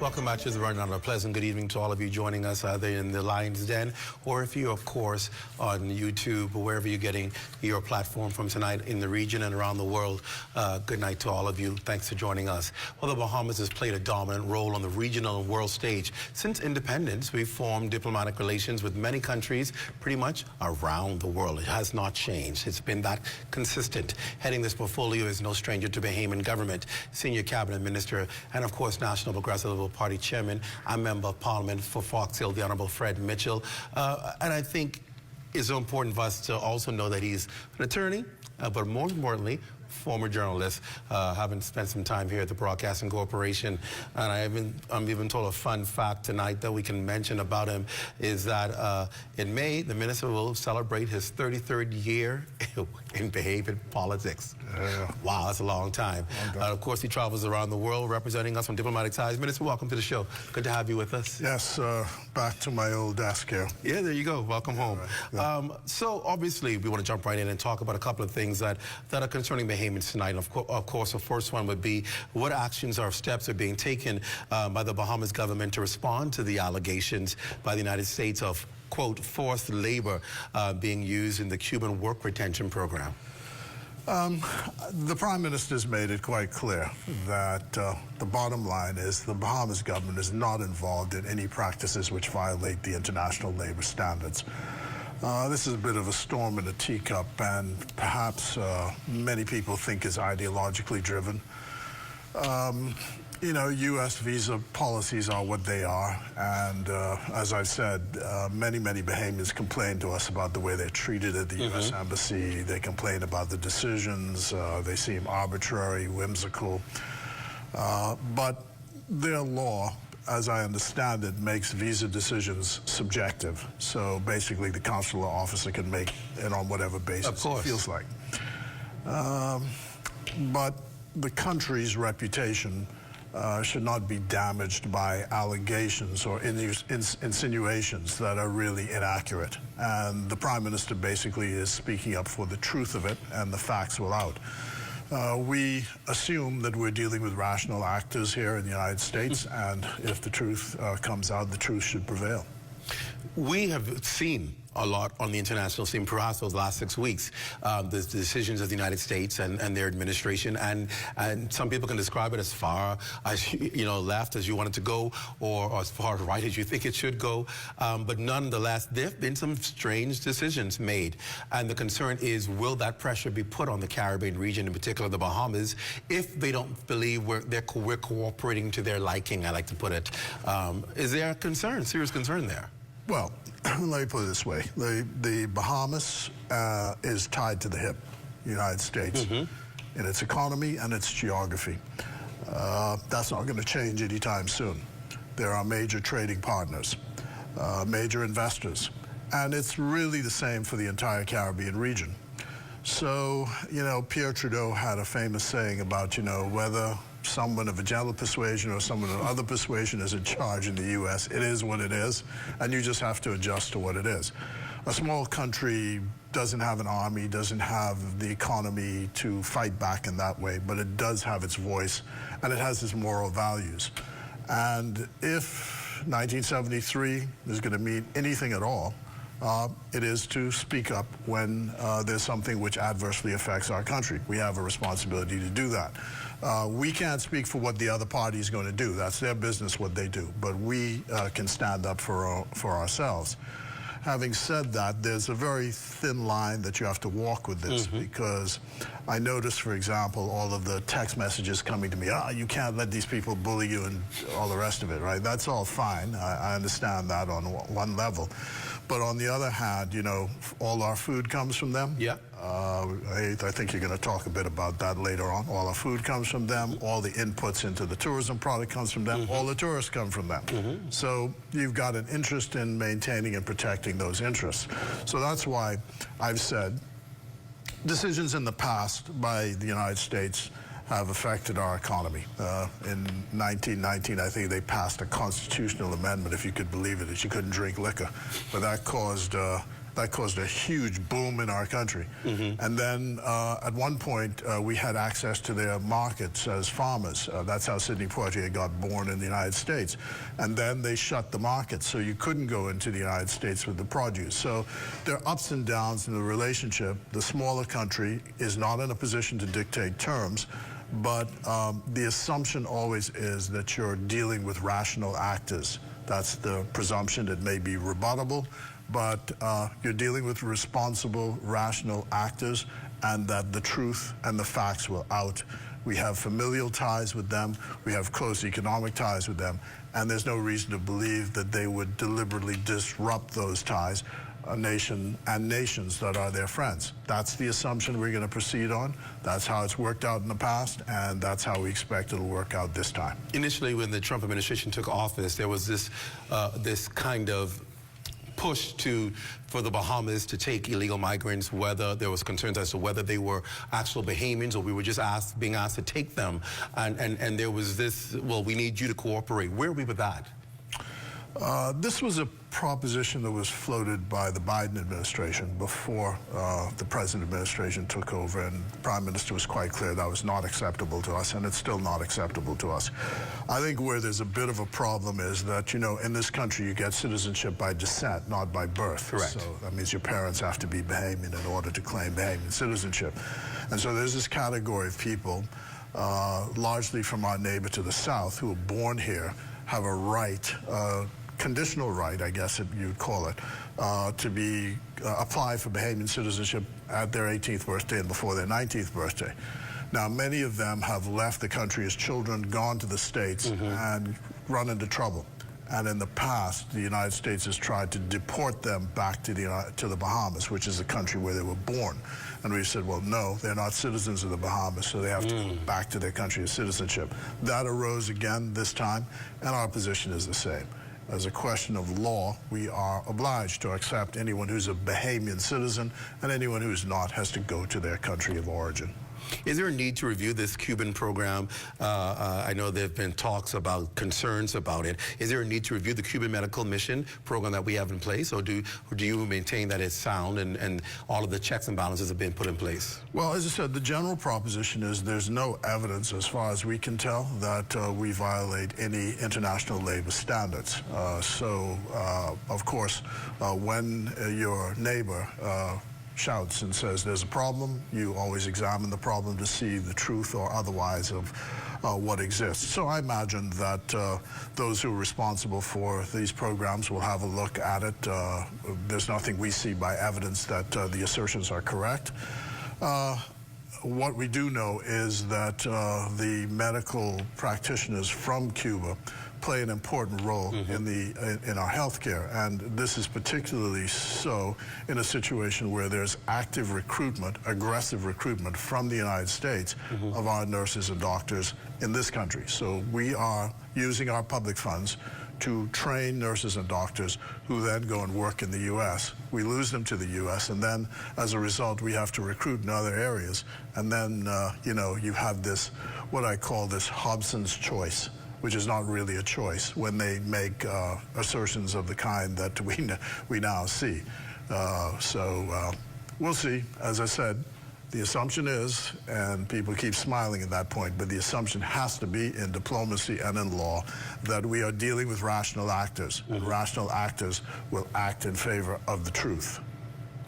Welcome back to the Rundown. A pleasant good evening to all of you joining us either in the Lion's Den or if you're, of course, on YouTube or wherever you're getting your platform from tonight in the region and around the world. Good night to all of you. Thanks for joining us. Well, the Bahamas has played a dominant role on the regional and world stage. Since independence, we've formed diplomatic relations with many countries pretty much around the world. It has not changed. It's been that consistent. Heading this portfolio is no stranger to Bahamian government, senior cabinet minister, and of course, National Progressive Party chairman and member of parliament for Fox Hill, the Honorable Fred Mitchell. And I think it's so important for us to also know that he's an attorney, but more importantly, former journalist, having spent some time here at the Broadcasting Corporation. And I'm even told a fun fact tonight that we can mention about him is that in May, the minister will celebrate his 33rd year in Bahamian politics. Wow, that's a long time. Of course, he travels around the world representing us on diplomatic ties. Minister, welcome to the show. Good to have you with us. Yes, back to my old desk here. Yeah, there you go. Welcome home. Right. So obviously, we want to jump right in and talk about a couple of things that are concerning Bahamians tonight. Of course, the first one would be what actions or steps are being taken by the Bahamas government to respond to the allegations by the United States of, quote, forced labor being used in the Cuban work retention program. The Prime Minister's made it quite clear that the bottom line is the Bahamas government is not involved in any practices which violate the international labor standards. This is a bit of a storm in a teacup, and perhaps many people think is ideologically driven. You know, U.S. visa policies are what they are, and as I've said, many Bahamians complain to us about the way they're treated at the U.S. Embassy. They complain about the decisions. They seem arbitrary, whimsical. But their law, as I understand it, makes visa decisions subjective. So basically, the consular officer can make it on whatever basis it feels like. But the country's reputation should not be damaged by allegations or insinuations that are really inaccurate. And the Prime Minister basically is speaking up for the truth of it, and the facts will out. We assume that we're dealing with rational actors here in the United States, and if the truth comes out, the truth should prevail. We have seen a lot on the international scene, perhaps those last 6 weeks, the decisions of the United States and their administration, and some people can describe it as far as, you know, left as you want it to go, or as far right as you think it should go. But nonetheless, there have been some strange decisions made, and the concern is, will that pressure be put on the Caribbean region, in particular the Bahamas, if they don't believe we're cooperating to their liking, I like to put it. Is there a concern, serious concern there? Well, let me put it this way. The Bahamas is tied to the hip, United States, in its economy and its geography. That's not going to change anytime soon. There are major trading partners, major investors, and it's really the same for the entire Caribbean region. So, you know, Pierre Trudeau had a famous saying about, you know, whether someone of a gentle persuasion or someone of other persuasion is in charge in the U.S., it is what it is, and you just have to adjust to what it is. A small country doesn't have an army, doesn't have the economy to fight back in that way, but it does have its voice, and it has its moral values. And if 1973 is going to mean anything at all, it is to speak up when there's something which adversely affects our country. We have a responsibility to do that. We can't speak for what the other party is going to do. That's their business, what they do. But we can stand up for ourselves. Having said that, there's a very thin line that you have to walk with this, because I noticed, for example, all of the text messages coming to me, you can't let these people bully you and all the rest of it, right? That's all fine. I understand that on one level. But on the other hand, you know, all our food comes from them. Yeah. I think you're going to talk a bit about that later on. All our food comes from them. All the inputs into the tourism product comes from them. All the tourists come from them. So you've got an interest in maintaining and protecting those interests. So that's why I've said decisions in the past by the United States have affected our economy. In 1919, I think they passed a constitutional amendment, if you could believe it, that you couldn't drink liquor. But that caused That caused a huge boom in our country. And then at one point, we had access to their markets as farmers. That's how Sidney Poitier got born in the United States. And then they shut the market, so you couldn't go into the United States with the produce. So there are ups and downs in the relationship. The smaller country is not in a position to dictate terms, but the assumption always is that you're dealing with rational actors. That's the presumption. It may be rebuttable, but you're dealing with responsible, rational actors, and that the truth and the facts will out. We have familial ties with them. We have close economic ties with them, and there's no reason to believe that they would deliberately disrupt those ties. A nation and nations that are their friends. That's the assumption we're going to proceed on. That's how it's worked out in the past, and that's how we expect it'll work out this time. Initially, when the Trump administration took office, there was this kind of push for the Bahamas to take illegal migrants, whether there was concerns as to whether they were actual Bahamians or we were just being asked to take them. And there was this, well, we need you to cooperate. Where are we with that? This was a proposition that was floated by the Biden administration before the present administration took over, and the Prime Minister was quite clear that was not acceptable to us, and it's still not acceptable to us. I think where there's a bit of a problem is that, you know, in this country you get citizenship by descent, not by birth. Correct. So that means your parents have to be Bahamian in order to claim Bahamian citizenship. And so there's this category of people, largely from our neighbor to the south, who are born here, have a right, conditional right, I guess you'd call it, to apply for Bahamian citizenship at their 18th birthday and before their 19th birthday. Now, many of them have left the country as children, gone to the States, and run into trouble. And in the past, the United States has tried to deport them back to the Bahamas, which is the country where they were born. And we said, well, no, they're not citizens of the Bahamas, so they have to go back to their country of citizenship. That arose again this time, and our position is the same. As a question of law, we are obliged to accept anyone who's a Bahamian citizen, and anyone who's not has to go to their country of origin. Is there a need to review this Cuban program? I know there have been talks about concerns about it. Is there a need to review the Cuban medical mission program that we have in place, or do you maintain that it's sound and all of the checks and balances have been put in place? Well, as I said, the general proposition is there's no evidence, as far as we can tell, that we violate any international labor standards. Of course, when your neighbor shouts and says there's a problem, you always examine the problem to see the truth or otherwise of what exists. So I imagine that those who are responsible for these programs will have a look at it. There's nothing we see by evidence that the assertions are correct. What we do know is that the medical practitioners from Cuba play an important role in our healthcare, and this is particularly so in a situation where there's active recruitment, aggressive recruitment from the United States of our nurses and doctors in this country. So we are using our public funds to train nurses and doctors who then go and work in the U.S. We lose them to the U.S., and then as a result we have to recruit in other areas, and then you know, you have this, what I call this Hobson's choice, which is not really a choice when they make assertions of the kind that we now see. We'll see. As I said, the assumption is, and people keep smiling at that point, but the assumption has to be in diplomacy and in law that we are dealing with rational actors, and rational actors will act in favor of the truth.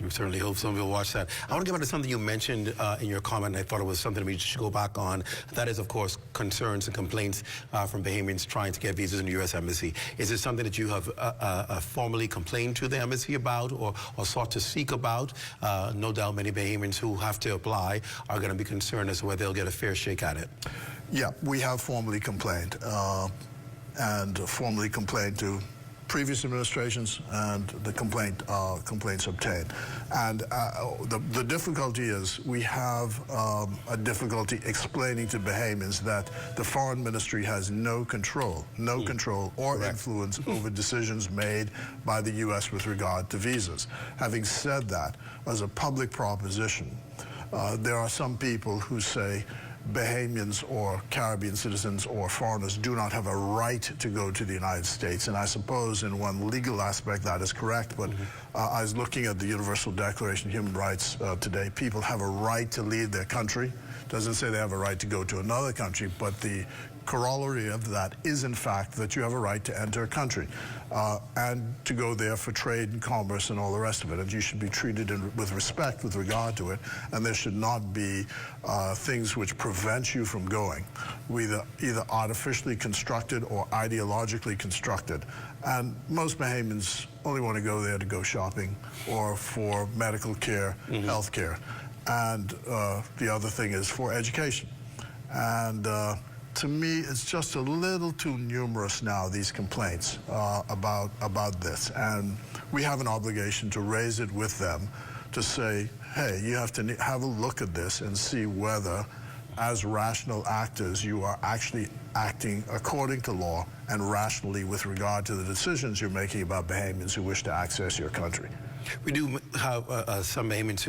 We certainly hope somebody will watch that. I want to get back to something you mentioned in your comment, and I thought it was something we should go back on. That is, of course, concerns and complaints from Bahamians trying to get visas in the U.S. Embassy. Is it something that you have formally complained to the embassy about or sought to seek about? No doubt many Bahamians who have to apply are going to be concerned as to whether they'll get a fair shake at it. Yeah, we have formally complained, and formally complained to previous administrations, and the complaints obtained. And the difficulty is we have a difficulty explaining to Bahamians that the foreign ministry has no control or influence over decisions made by the U.S. with regard to visas. Having said that, as a public proposition, there are some people who say Bahamians or Caribbean citizens or foreigners do not have a right to go to the United States. And I suppose in one legal aspect that is correct, but I was looking at the Universal Declaration of Human Rights today. People have a right to leave their country. Doesn't say they have a right to go to another country, but the corollary of that is, in fact, that you have a right to enter a country and to go there for trade and commerce and all the rest of it. And you should be treated with respect with regard to it. And there should not be things which prevent you from going, either artificially constructed or ideologically constructed. And most Bahamians only want to go there to go shopping or for medical care, health care. And the other thing is for education. And to me, it's just a little too numerous now, these complaints about this. And we have an obligation to raise it with them to say, hey, you have to have a look at this and see whether, as rational actors, you are actually acting according to law and rationally with regard to the decisions you're making about Bahamians who wish to access your country. We do have some Bahamians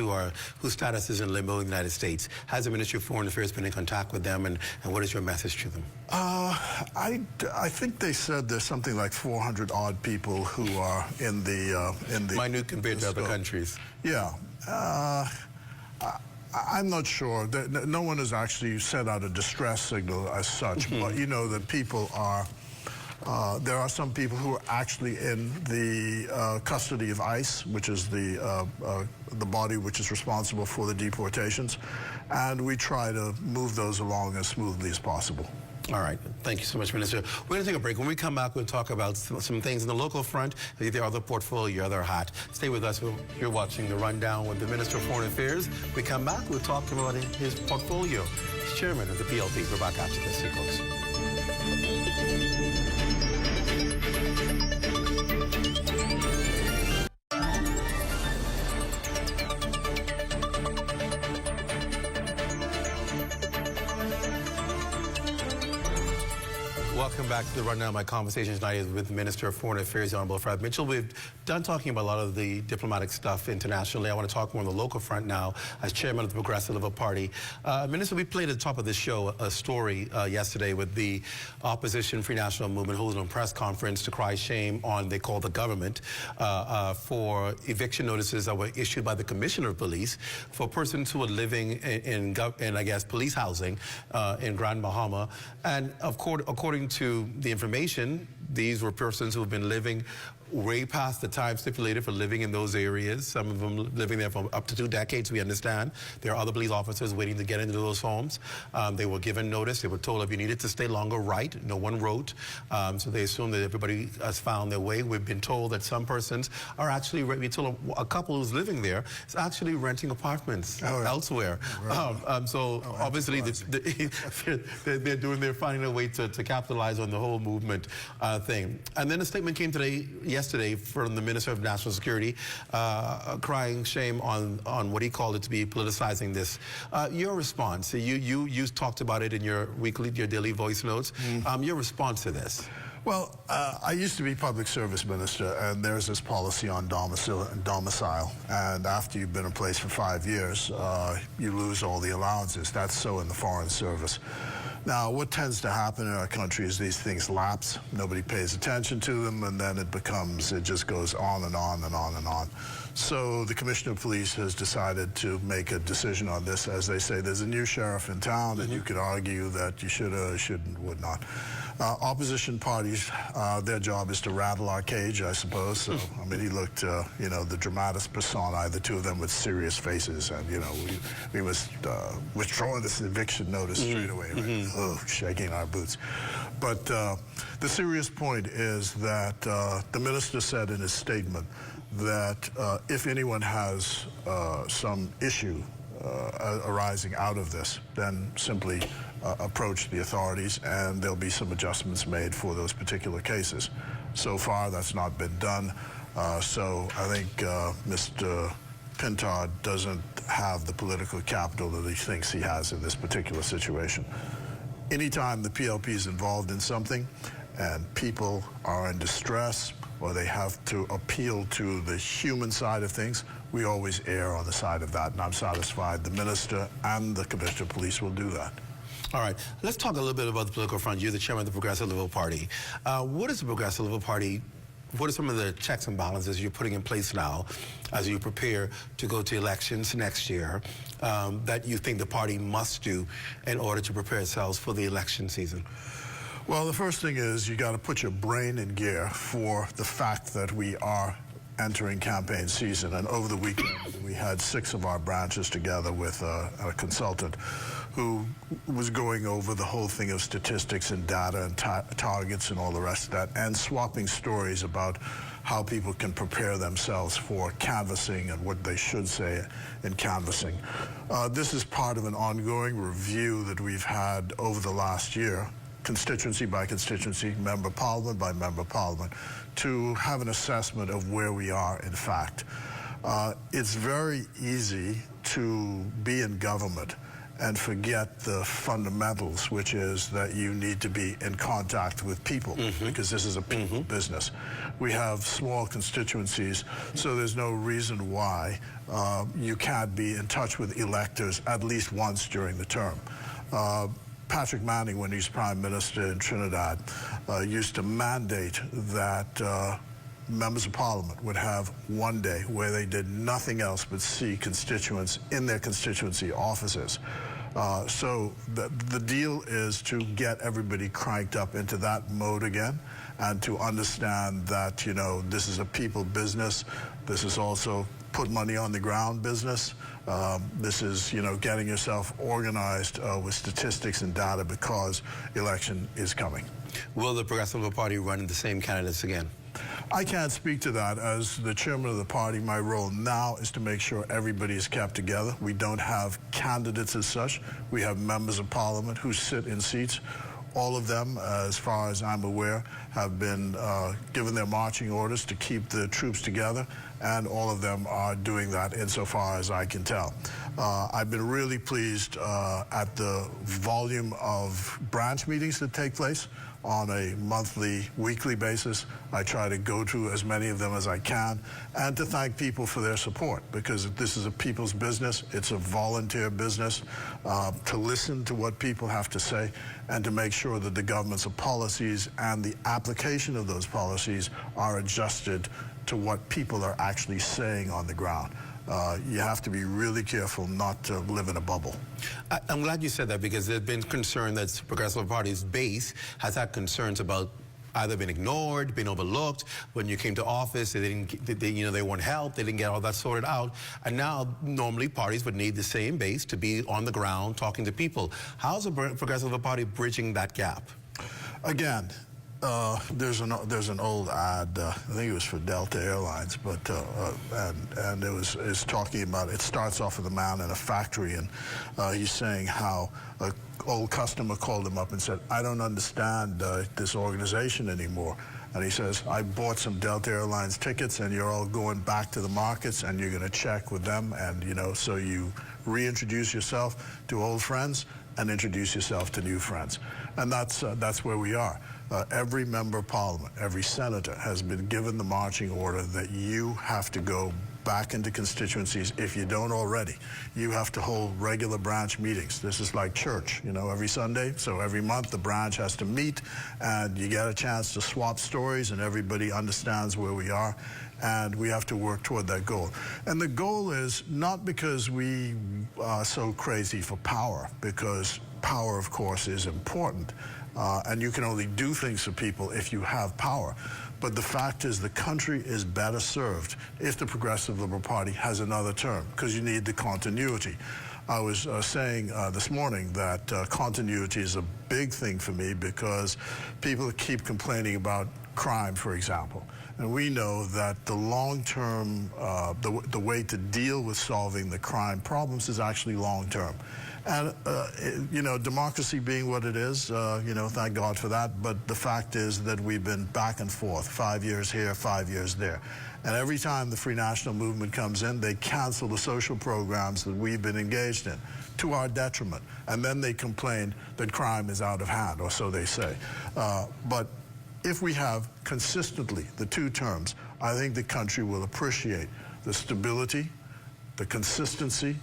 whose status is in limbo in the United States. Has the Ministry of Foreign Affairs been in contact with them, and what is your message to them? I think they said there's something like 400 odd people who are in the minute compared to other countries. Yeah. I'm not sure. No one has actually sent out a distress signal as such, but you know that people are. There are some people who are actually in the custody of ICE, which is the body which is responsible for the deportations, and we try to move those along as smoothly as possible. All right. Thank you so much, Minister. We're going to take a break. When we come back, we'll talk about some things in the local front, the other portfolio, your other hat. Stay with us. You're watching The Rundown with the Minister of Foreign Affairs. We come back, we'll talk about his portfolio. He's chairman of the PLP. We're back after this. Stay close. Welcome back to The Rundown. My conversation tonight is with the Minister of Foreign Affairs, Honorable Fred Mitchell. We've done talking about a lot of the diplomatic stuff internationally. I want to talk more on the local front now as chairman of the Progressive Liberal Party. Minister, we played at the top of this show a story yesterday with the Opposition Free National Movement holding a press conference to cry shame on, they call the government, for eviction notices that were issued by the Commissioner of Police for persons who are living in I guess, police housing in Grand Bahama. And according to the information, these were persons who have been living way past the time stipulated for living in those areas. Some of them living there for up to 2 decades, we understand. There are other police officers waiting to get into those homes. They were given notice. They were told if you needed to stay longer, write. No one wrote. So they assume that everybody has found their way. We've been told that some persons are actually, we told a couple who's living there is actually renting apartments elsewhere. So obviously they're finding a way to capitalize on the whole movement thing. And then a statement came yesterday from the Minister of National Security, crying shame on what he called it to be politicizing this. Your response, you talked about it in your daily voice notes. Your response to this? Well, I used to be public service minister, and there's this policy on domicile. And after you've been in place for 5 years, you lose all the allowances. That's so in the foreign service. Now, what tends to happen in our country is these things lapse. Nobody pays attention to them, and then it just goes on and on and on and on. So the Commissioner of Police has decided to make a decision on this. As they say, there's a new sheriff in town, and you could argue that you should or shouldn't, would not. Opposition parties, their job is to rattle our cage, I suppose. So, I mean, he looked, the dramatis personae, the two of them with serious faces, and, we must withdraw this eviction notice straight away, right? Shaking our boots. But the serious point is that the minister said in his statement that if anyone has some issue arising out of this, then simply approach the authorities, and there'll be some adjustments made for those particular cases. So far, that's not been done. So I think Mr. Pintard doesn't have the political capital that he thinks he has in this particular situation. Anytime the PLP is involved in something and people are in distress or they have to appeal to the human side of things, we always err on the side of that, and I'm satisfied the minister and the Commissioner of Police will do that. All right, let's talk a little bit about the political front. You're the chairman of the Progressive Liberal Party. What is the Progressive Liberal Party? What are some of the checks and balances you're putting in place now as you prepare to go to elections next year that you think the party must do in order to prepare itself for the election season? Well, the first thing is you got to put your brain in gear for the fact that we are entering campaign season. And over the weekend, we had 6 of our branches together with a consultant who was going over the whole thing of statistics and data and targets and all the rest of that, and swapping stories about how people can prepare themselves for canvassing and what they should say in canvassing. This is part of an ongoing review that we've had over the last year, constituency by constituency, member parliament by member parliament, to have an assessment of where we are in fact. It's very easy to be in government and forget the fundamentals, which is that you need to be in contact with people, because this is a people business. We have small constituencies, so there's no reason why you can't be in touch with electors at least once during the term. Patrick Manning, when he's Prime Minister in Trinidad, used to mandate that members of Parliament would have one day where they did nothing else but see constituents in their constituency offices. So the deal is to get everybody cranked up into that mode again, and to understand that, you know, this is a people business. This is also put money on the ground business. This is, you know, getting yourself organized with statistics and data, because election is coming. Will the Progressive Liberal Party run the same candidates again? I can't speak to that. As the chairman of the party, my role now is to make sure everybody is kept together. We don't have candidates as such. We have members of parliament who sit in seats. All of them, as far as I'm aware, have been given their marching orders to keep the troops together, and all of them are doing that insofar as I can tell. I've been really pleased at the volume of branch meetings that take place on a monthly, weekly basis. I try to go to as many of them as I can, and to thank people for their support, because this is a people's business. It's a volunteer business, to listen to what people have to say and to make sure that the government's policies and the application of those policies are adjusted to what people are actually saying on the ground. You have to be really careful not to live in a bubble. I'm glad you said that, because there's been concern that the Progressive Party's base has had concerns about either being ignored, being overlooked. When you came to office, they weren't helped, they didn't get all that sorted out. And now, normally, parties would need the same base to be on the ground talking to people. How's the Progressive Party bridging that gap? Again, there's an old ad, I think it was for Delta Airlines, but and it's talking about, it starts off with a man in a factory, and he's saying how an old customer called him up and said, "I don't understand this organization anymore." And he says, "I bought some Delta Airlines tickets, and you're all going back to the markets, and you're going to check with them, and, you know, so you reintroduce yourself to old friends and introduce yourself to new friends." And that's where we are. Every member of parliament, every senator has been given the marching order that you have to go back into constituencies. If you don't already, you have to hold regular branch meetings. This is like church, you know, every Sunday. So every month the branch has to meet, and you get a chance to swap stories, and everybody understands where we are. And we have to work toward that goal. And the goal is not because we are so crazy for power, because power, of course, is important. And you can only do things for people if you have power. But the fact is, the country is better served if the Progressive Liberal Party has another term, because you need the continuity. I was saying this morning that continuity is a big thing for me, because people keep complaining about crime, for example. And we know that the long-term, the way to deal with solving the crime problems is actually long-term. And, you know, democracy being what it is, you know, thank God for that. But the fact is that we've been back and forth, 5 years here, 5 years there. And every time the Free National Movement comes in, they cancel the social programs that we've been engaged in, to our detriment. And then they complain that crime is out of hand, or so they say. But if we have consistently the 2 terms, I think the country will appreciate the stability, the consistency,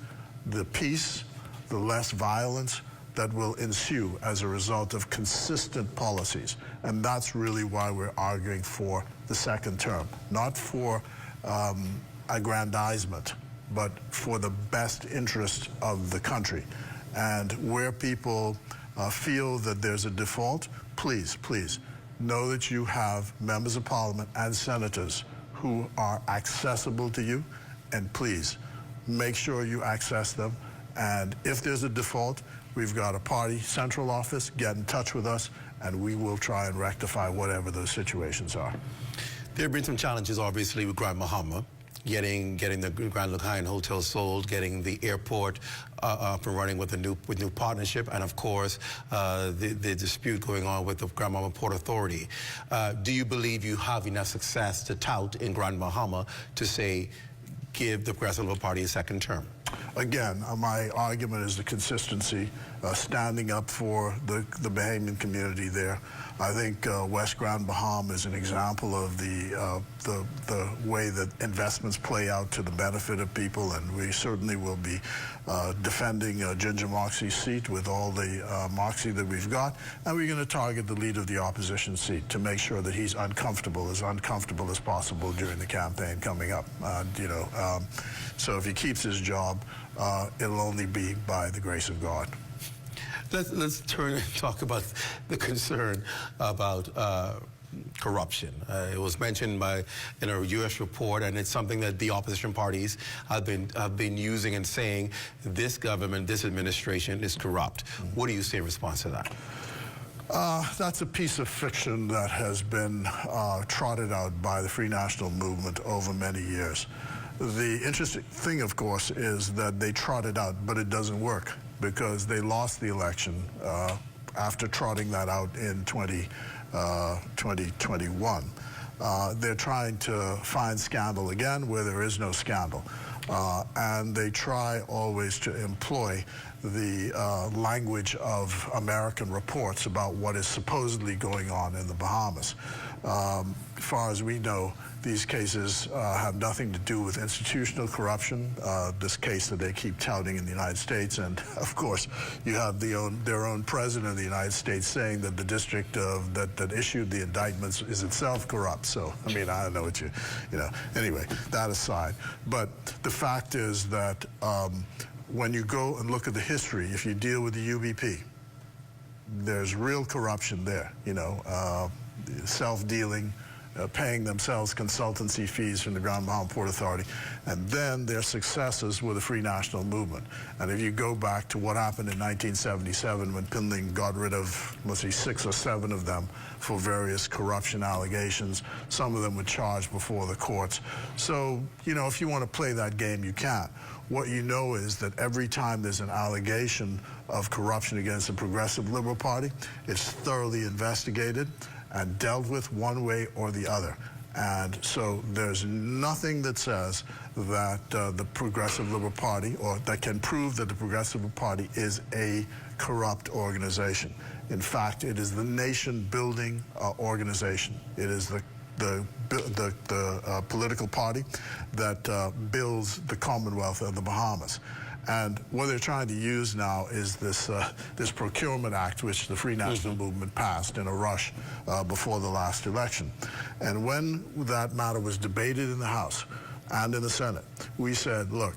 the peace, the less violence, that will ensue as a result of consistent policies. And that's really why we're arguing for the second term, not for aggrandizement, but for the best interest of the country. And where people feel that there's a default, please, please know that you have members of parliament and senators who are accessible to you, and please make sure you access them. And if there's a default, we've got a party central office. Get in touch with us, and we will try and rectify whatever those situations are. There have been some challenges, obviously, with Grand Bahama, getting the Grand Lacaille Hotel sold, getting the airport up and running with new partnership, and of course the dispute going on with the Grand Bahama Port Authority. Do you believe you have enough success to tout in Grand Bahama to say give the Progressive Liberal Party a second term? Again, my argument is the consistency, standing up for the Bahamian community there. I think West Grand Bahama is an example of the way that investments play out to the benefit of people, and we certainly will be defending Ginger Moxie's seat with all the moxie that we've got, and we're going to target the leader of the opposition seat to make sure that he's uncomfortable as possible during the campaign coming up. So if he keeps his job, it'll only be by the grace of God. Let's turn and talk about the concern about corruption. It was mentioned in a U.S. report, and it's something that the opposition parties have been using and saying this government, this administration is corrupt. What do you say in response to that? That's a piece of fiction that has been trotted out by the Free National Movement over many years. The interesting thing, of course, is that they trot it out, but it doesn't work because they lost the election after trotting that out in 2021. They're trying to find scandal again where there is no scandal. And they try always to employ the language of American reports about what is supposedly going on in the Bahamas. As far as we know, these cases have nothing to do with institutional corruption, this case that they keep touting in the United States. And, of course, you have their own president of the United States saying that the district that issued the indictments is itself corrupt. So, I mean, I don't know what Anyway, that aside. But the fact is that when you go and look at the history, if you deal with the UBP, there's real corruption there, self-dealing, paying themselves consultancy fees from the Grand Bahama Port Authority, and then their successes with the Free National Movement. And if you go back to what happened in 1977 when Pinling got rid of, let's see, 6 or 7 of them for various corruption allegations, some of them were charged before the courts. So, if you want to play that game, you can. What you know is that every time there's an allegation of corruption against the Progressive Liberal Party, it's thoroughly investigated and dealt with one way or the other. And so there's nothing that says that the Progressive Liberal Party, or that can prove that the Progressive Liberal Party is a corrupt organization. In fact, it is the nation-building organization. It is the political party that builds the Commonwealth of the Bahamas. And what they're trying to use now is this Procurement Act, which the Free National Movement passed in a rush before the last election. And when that matter was debated in the House and in the Senate, we said, look,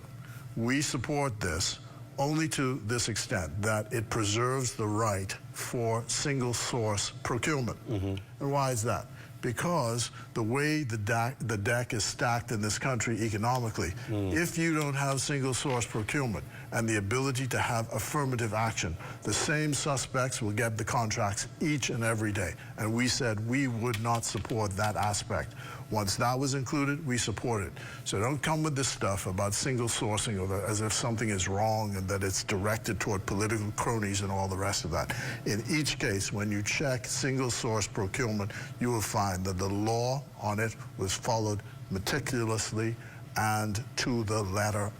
we support this only to this extent, that it preserves the right for single-source procurement. And why is that? Because the way the deck is stacked in this country economically, if you don't have single-source procurement and the ability to have affirmative action, the same suspects will get the contracts each and every day. And we said we would not support that aspect. Once that was included, we support it. So don't come with this stuff about single sourcing or as if something is wrong and that it's directed toward political cronies and all the rest of that. In each case, when you check single source procurement, you will find that the law on it was followed meticulously and to the letter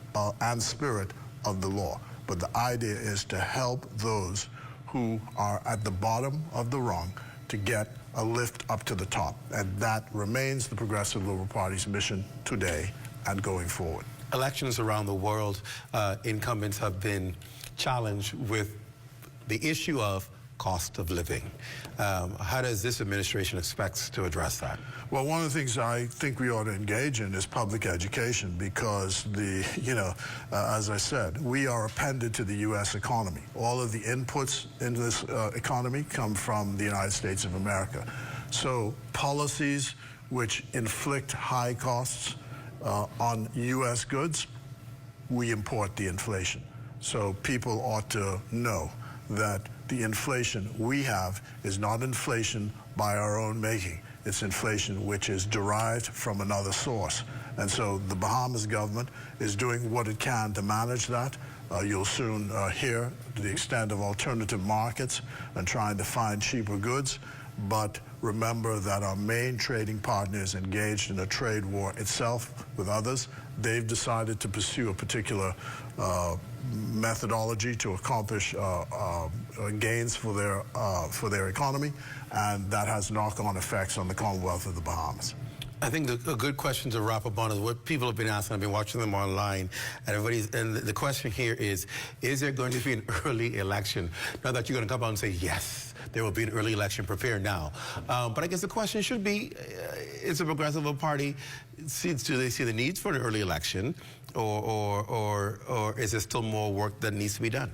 and spirit of the law. But the idea is to help those who are at the bottom of the rung to get a lift up to the top. And that remains the Progressive Liberal Party's mission today and going forward. Elections around the world, incumbents have been challenged with the issue of cost of living. How does this administration expect to address that? Well, one of the things I think we ought to engage in is public education because as I said, we are appended to the U.S. economy. All of the inputs into this economy come from the United States of America. So policies which inflict high costs on U.S. goods, we import the inflation. So people ought to know that the inflation we have is not inflation by our own making. It's inflation which is derived from another source. And so the Bahamas government is doing what it can to manage that. You'll soon hear to the extent of alternative markets and trying to find cheaper goods. But remember that our main trading partner is engaged in a trade war itself with others. They've decided to pursue a particular methodology to accomplish gains for their economy, and that has knock-on effects on the Commonwealth of the Bahamas. I think a good question to wrap up on is what people have been asking. I've been watching them online, and the question here is there going to be an early election? Now that you're going to come out and say, yes, there will be an early election, prepare now. But I guess the question should be, is the Progressive Party, do they see the needs for an early election, or is there still more work that needs to be done?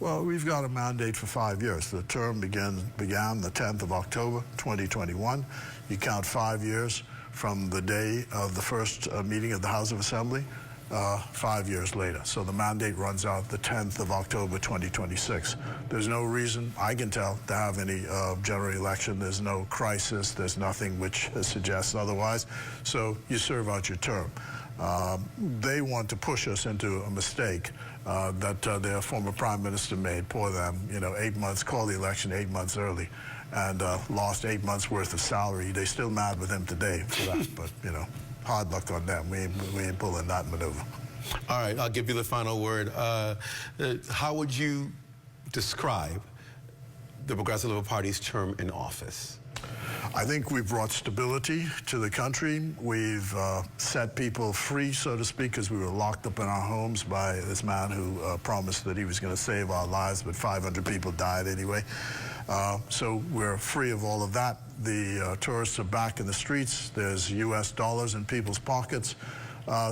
Well, we've got a mandate for 5 years. The term began the 10th of October, 2021. You count 5 years from the day of the first meeting of the House of Assembly, 5 years later. So the mandate runs out the 10th of October, 2026. There's no reason, I can tell, to have any general election. There's no crisis. There's nothing which suggests otherwise. So you serve out your term. They want to push us into a mistake that their former prime minister made. Poor them, 8 months, call the election 8 months early, and lost 8 months worth of salary. They're still mad with him today for that, but hard luck on them. We ain't pulling that maneuver. All right, I'll give you the final word. How would you describe the Progressive Liberal Party's term in office? I think we've brought stability to the country. We've set people free, so to speak, because we were locked up in our homes by this man who promised that he was going to save our lives, but 500 people died anyway. So we're free of all of that. The tourists are back in the streets. There's U.S. dollars in people's pockets.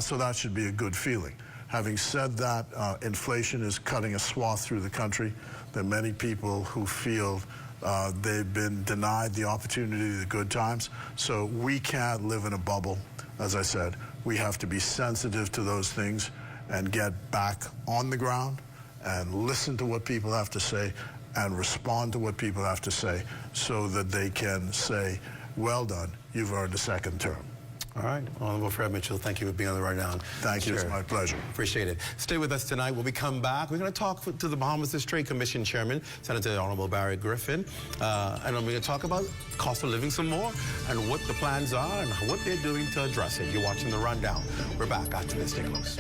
So that should be a good feeling. Having said that, inflation is cutting a swath through the country. There are many people who feel they've been denied the opportunity of the good times. So we can't live in a bubble. As I said, we have to be sensitive to those things and get back on the ground and listen to what people have to say and respond to what people have to say so that they can say, well done, you've earned a second term. All right. Honorable Fred Mitchell, thank you for being on the Rundown. Thank you. It's my pleasure. Appreciate it. Stay with us tonight. When we come back, we're going to talk to the Bahamas Trade Commission Chairman, Senator Honorable Barry Griffin. And we're going to talk about cost of living some more and what the plans are and what they're doing to address it. You're watching the Rundown. We're back after this. Stay close.